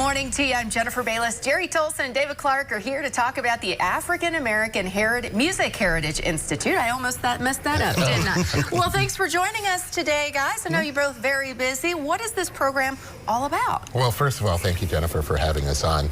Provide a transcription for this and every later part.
morning to you. I'm Jennifer Bayless. Jerry Tolson and David Clark are here to talk about the African American Music Heritage Institute. I almost messed that up, didn't I? Well, thanks for joining us today, guys. I know you're both very busy. What is this program all about? Well, first of all, thank you, Jennifer, for having us on.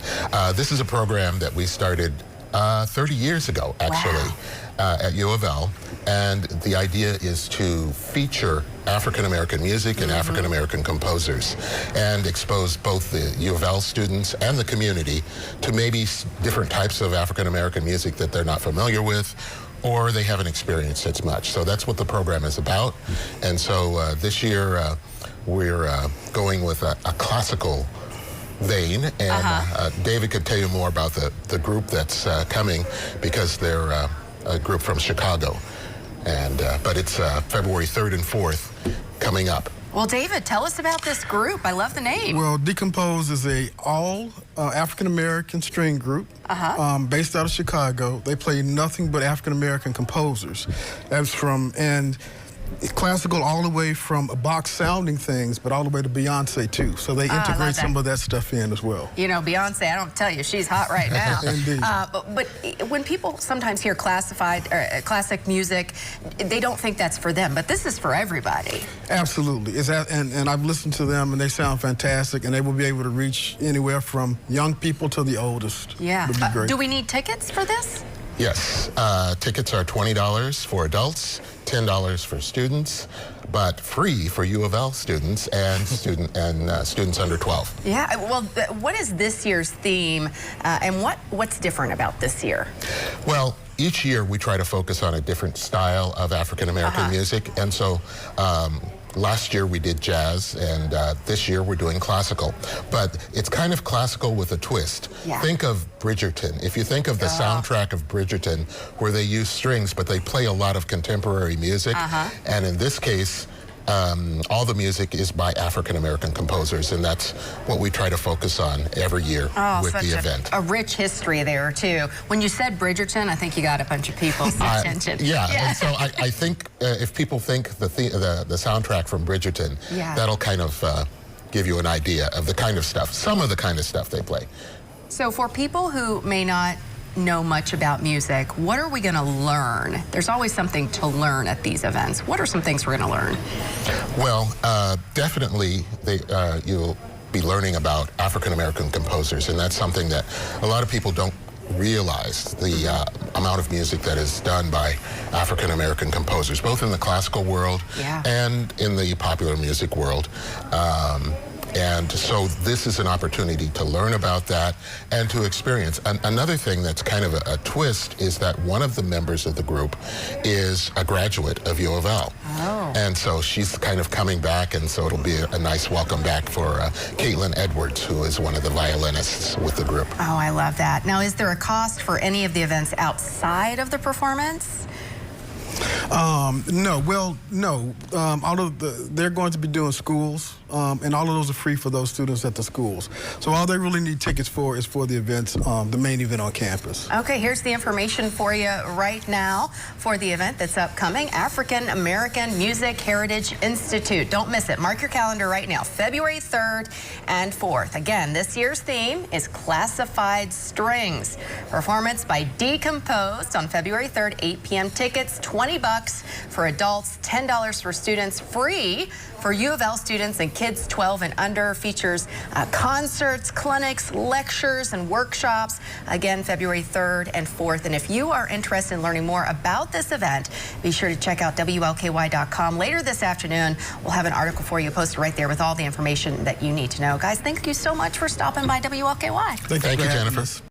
This is a program that we started 30 years ago, actually, at U of L. And the idea is to feature African-American music and African-American composers and expose both the U of L students and the community to maybe different types of African-American music that they're not familiar with or they haven't experienced as much. So that's what the program is about. And so this year we're going with a classical vein, and David could tell you more about the group that's coming because they're a group from Chicago. And but it's February 3rd and 4th coming up. Well, David, tell us about this group. I love the name. Well, Decompose is a all African-American string group based out of Chicago. They play nothing but African-American composers. That's from, and classical all the way from Bach sounding things, but all the way to Beyonce too. So they integrate some of that stuff in as well. You know, Beyonce, I don't tell you, she's hot right now. Indeed. But when people sometimes hear classic music, they don't think that's for them, but this is for everybody. Absolutely. And I've listened to them and they sound fantastic, and they will be able to reach anywhere from young people to the oldest. Yeah. Would be great. Do we need tickets for this? Yes, tickets are $20 for adults, $10 for students, but free for U of L students and students under 12. Yeah, well, what is this year's theme, and what's different about this year? Well, each year we try to focus on a different style of African-American music, and so last year we did jazz, and this year we're doing classical. But it's kind of classical with a twist. Yeah. Think of Bridgerton. If you think of the soundtrack of Bridgerton, where they use strings, but they play a lot of contemporary music, and in this case, all the music is by African-American composers, and that's what we try to focus on every year with the event. A rich history there, too. When you said Bridgerton, I think you got a bunch of people's attention. Yeah, and so I think if people think the soundtrack from Bridgerton, that'll kind of give you an idea of the kind of stuff, some of the kind of stuff they play. So for people who may not know much about music, what are we going to learn? There's always something to learn at these events. What are some things we're going to learn? Well, definitely you'll be learning about African-American composers, and that's something that a lot of people don't realize, the amount of music that is done by African-American composers, both in the classical world and in the popular music world. And so this is an opportunity to learn about that and to experience. Another thing that's kind of a twist is that one of the members of the group is a graduate of U of L. And so she's kind of coming back, and so it'll be a nice welcome back for Caitlin Edwards, who is one of the violinists with the group. Oh, I love that. Now, is there a cost for any of the events outside of the performance? No. Well, no. They're going to be doing schools, and all of those are free for those students at the schools. So all they really need tickets for is for the events, the main event on campus. Okay, here's the information for you right now for the event that's upcoming, African American Music Heritage Institute. Don't miss it. Mark your calendar right now, February 3rd and 4th. Again, this year's theme is Classified Strings. Performance by Decompose on February 3rd, 8 p.m. Tickets, $20 for adults, $10 for students, free for U of L students and kids 12 and under. Features concerts, clinics, lectures, and workshops. Again, February 3rd and 4th. And if you are interested in learning more about this event, be sure to check out WLKY.com. Later this afternoon, we'll have an article for you posted right there with all the information that you need to know. Guys, thank you so much for stopping by WLKY. Thank you, Jennifer.